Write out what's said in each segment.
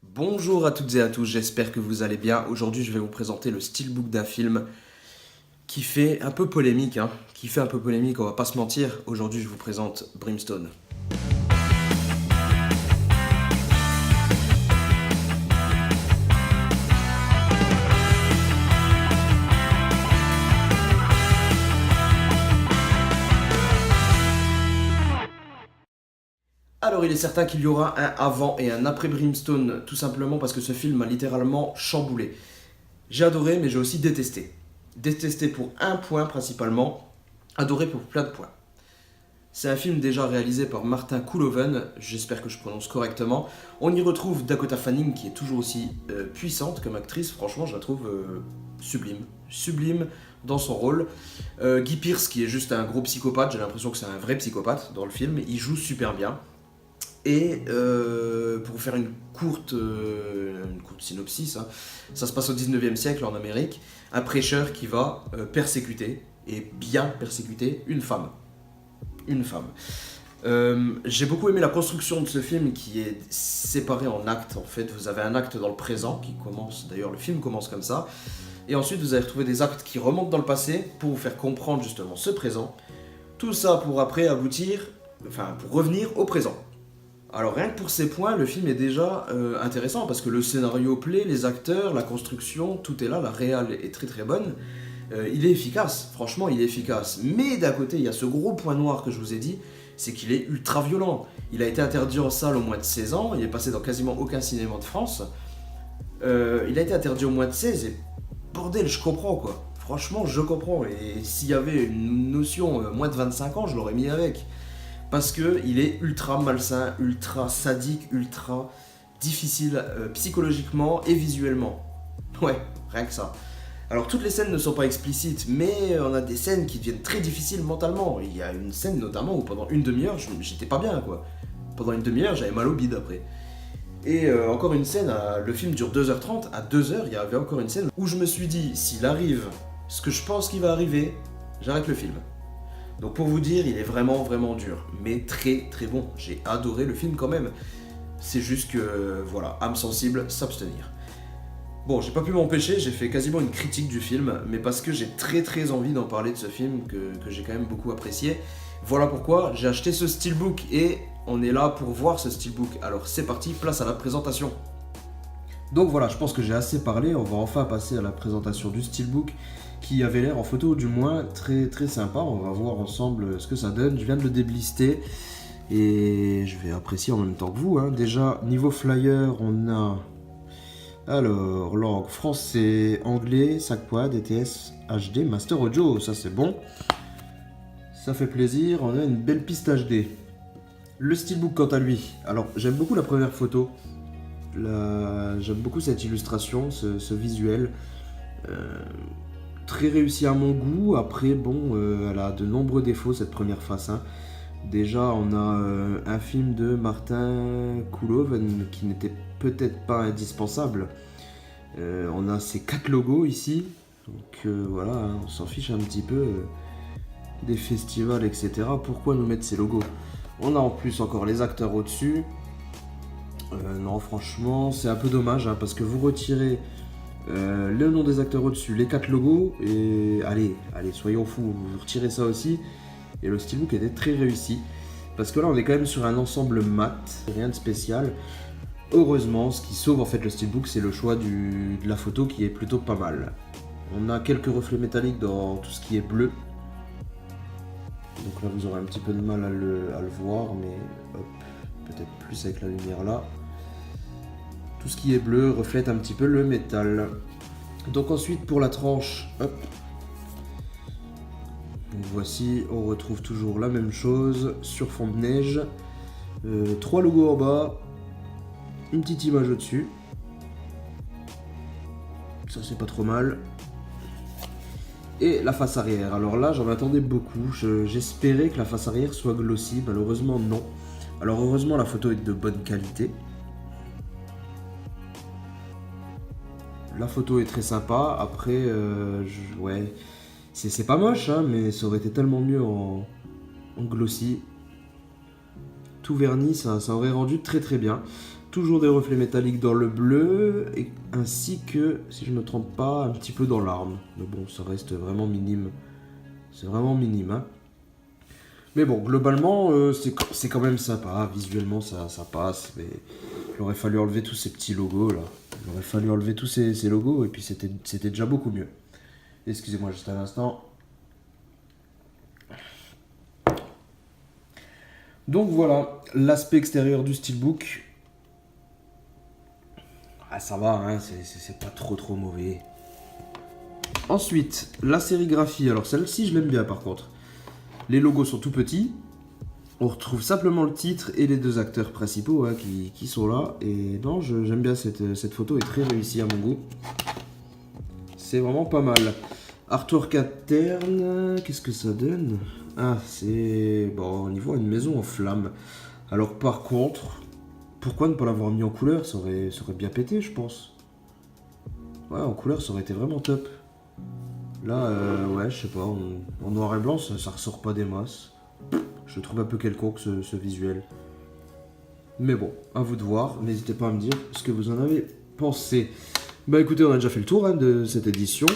Bonjour à toutes et à tous, j'espère que vous allez bien. Aujourd'hui, je vais vous présenter le steelbook d'un film qui fait un peu polémique, on va pas se mentir. Aujourd'hui, je vous présente Brimstone. Alors, il est certain qu'il y aura un avant et un après Brimstone, tout simplement parce que ce film m'a littéralement chamboulé. J'ai adoré, mais j'ai aussi détesté. Détesté pour un point principalement, adoré pour plein de points. C'est un film déjà réalisé par Martin Couloven, j'espère que je prononce correctement. On y retrouve Dakota Fanning qui est toujours aussi puissante comme actrice, franchement je la trouve sublime. Sublime dans son rôle. Guy Pearce qui est juste un gros psychopathe, j'ai l'impression que c'est un vrai psychopathe dans le film, il joue super bien. Et pour vous faire une courte synopsis, hein, ça se passe au 19e siècle en Amérique, un prêcheur qui va persécuter, et bien persécuter, une femme. Une femme. J'ai beaucoup aimé la construction de ce film qui est séparé en actes. En fait, vous avez un acte dans le présent qui commence, d'ailleurs le film commence comme ça, et ensuite vous allez retrouver des actes qui remontent dans le passé pour vous faire comprendre justement ce présent. Tout ça pour après aboutir, enfin pour revenir au présent. Alors rien que pour ces points, le film est déjà intéressant parce que le scénario plaît, les acteurs, la construction, tout est là, la réal est très très bonne. Il est efficace, franchement il est efficace. Mais d'un côté, il y a ce gros point noir que je vous ai dit, c'est qu'il est ultra violent. Il a été interdit en salle au moins de 16 ans, il est passé dans quasiment aucun cinéma de France. Il a été interdit au moins de 16 et bordel, je comprends quoi. Franchement, je comprends. Et s'il y avait une notion moins de 25 ans, je l'aurais mis avec. Parce que il est ultra malsain, ultra sadique, ultra difficile psychologiquement et visuellement. Ouais, rien que ça. Alors toutes les scènes ne sont pas explicites, mais on a des scènes qui deviennent très difficiles mentalement. Il y a une scène notamment où pendant une demi-heure, j'étais pas bien quoi. Pendant une demi-heure, j'avais mal au bide après. Et encore une scène, le film dure 2h30, à 2h, il y avait encore une scène où je me suis dit, s'il arrive ce que je pense qu'il va arriver, j'arrête le film. Donc pour vous dire, il est vraiment vraiment dur, mais très très bon. J'ai adoré le film quand même. C'est juste que, voilà, âme sensible, s'abstenir. Bon, j'ai pas pu m'empêcher, j'ai fait quasiment une critique du film, mais parce que j'ai très très envie d'en parler de ce film que j'ai quand même beaucoup apprécié. Voilà pourquoi j'ai acheté ce steelbook et on est là pour voir ce steelbook. Alors c'est parti, place à la présentation. Donc voilà, je pense que j'ai assez parlé, on va enfin passer à la présentation du steelbook qui avait l'air en photo du moins très très sympa. On va voir ensemble ce que ça donne. Je viens de le déblister et je vais apprécier en même temps que vous, hein. Déjà, niveau flyer, on a... Alors, langue français, anglais, SACPOA, DTS, HD, Master Audio, ça c'est bon. Ça fait plaisir, on a une belle piste HD. Le steelbook quant à lui, alors j'aime beaucoup la première photo. J'aime beaucoup cette illustration, ce visuel. Très réussi à mon goût. Après, bon, elle a de nombreux défauts cette première face, hein. Déjà, on a un film de Martin Couloven qui n'était peut-être pas indispensable. On a ces 4 logos ici. Donc voilà, hein, on s'en fiche un petit peu des festivals, etc. Pourquoi nous mettre ces logos? On a en plus encore les acteurs au-dessus. Non, franchement, c'est un peu dommage, hein, parce que vous retirez le nom des acteurs au-dessus, les 4 logos, et allez, soyons fous, vous retirez ça aussi. Et le steelbook était très réussi. Parce que là, on est quand même sur un ensemble mat, rien de spécial. Heureusement, ce qui sauve en fait le steelbook, c'est le choix de la photo qui est plutôt pas mal. On a quelques reflets métalliques dans tout ce qui est bleu. Donc là, vous aurez un petit peu de mal à le voir, mais hop, peut-être plus avec la lumière là. Tout ce qui est bleu reflète un petit peu le métal. Donc ensuite, pour la tranche, hop. Donc voici, on retrouve toujours la même chose sur fond de neige. 3 logos en bas, une petite image au-dessus. Ça c'est pas trop mal. Et la face arrière. Alors là, j'en attendais beaucoup. J'espérais que la face arrière soit glossy. Malheureusement, non. Alors heureusement, la photo est de bonne qualité. La photo est très sympa. Après, ouais, c'est pas moche, hein, mais ça aurait été tellement mieux en glossy. Tout verni, ça aurait rendu très très bien. Toujours des reflets métalliques dans le bleu, ainsi que, si je ne me trompe pas, un petit peu dans l'arme. Mais bon, ça reste vraiment minime. C'est vraiment minime, hein. Mais bon, globalement, c'est quand même sympa. Visuellement, ça passe. Mais il aurait fallu enlever tous ces petits logos, là. Il aurait fallu enlever tous ces logos, et puis c'était déjà beaucoup mieux. Excusez-moi juste un instant. Donc voilà, l'aspect extérieur du steelbook. Ah, ça va, hein, c'est pas trop mauvais. Ensuite, la sérigraphie. Alors celle-ci, je l'aime bien par contre. Les logos sont tout petits. On retrouve simplement le titre et les deux acteurs principaux, hein, qui sont là. Et non, j'aime bien cette photo, est très réussie à mon goût. C'est vraiment pas mal. Artwork interne, qu'est-ce que ça donne? Ah, c'est... Bon, on y voit une maison en flammes. Alors par contre, pourquoi ne pas l'avoir mis en couleur? Ça aurait bien pété, je pense. Ouais, en couleur, ça aurait été vraiment top. Là, ouais, je sais pas, en noir et blanc, ça ressort pas des masses. Je trouve un peu quelconque ce visuel. Mais bon, à vous de voir. N'hésitez pas à me dire ce que vous en avez pensé. Bah écoutez, on a déjà fait le tour, hein, de cette édition,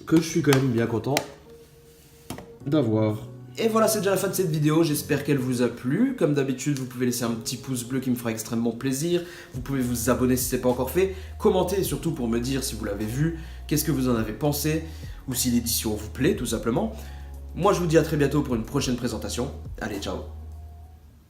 que je suis quand même bien content d'avoir. Et voilà, c'est déjà la fin de cette vidéo, j'espère qu'elle vous a plu. Comme d'habitude, vous pouvez laisser un petit pouce bleu qui me fera extrêmement plaisir. Vous pouvez vous abonner si ce n'est pas encore fait. Commentez surtout pour me dire si vous l'avez vu, qu'est-ce que vous en avez pensé, ou si l'édition vous plaît tout simplement. Moi je vous dis à très bientôt pour une prochaine présentation. Allez, ciao!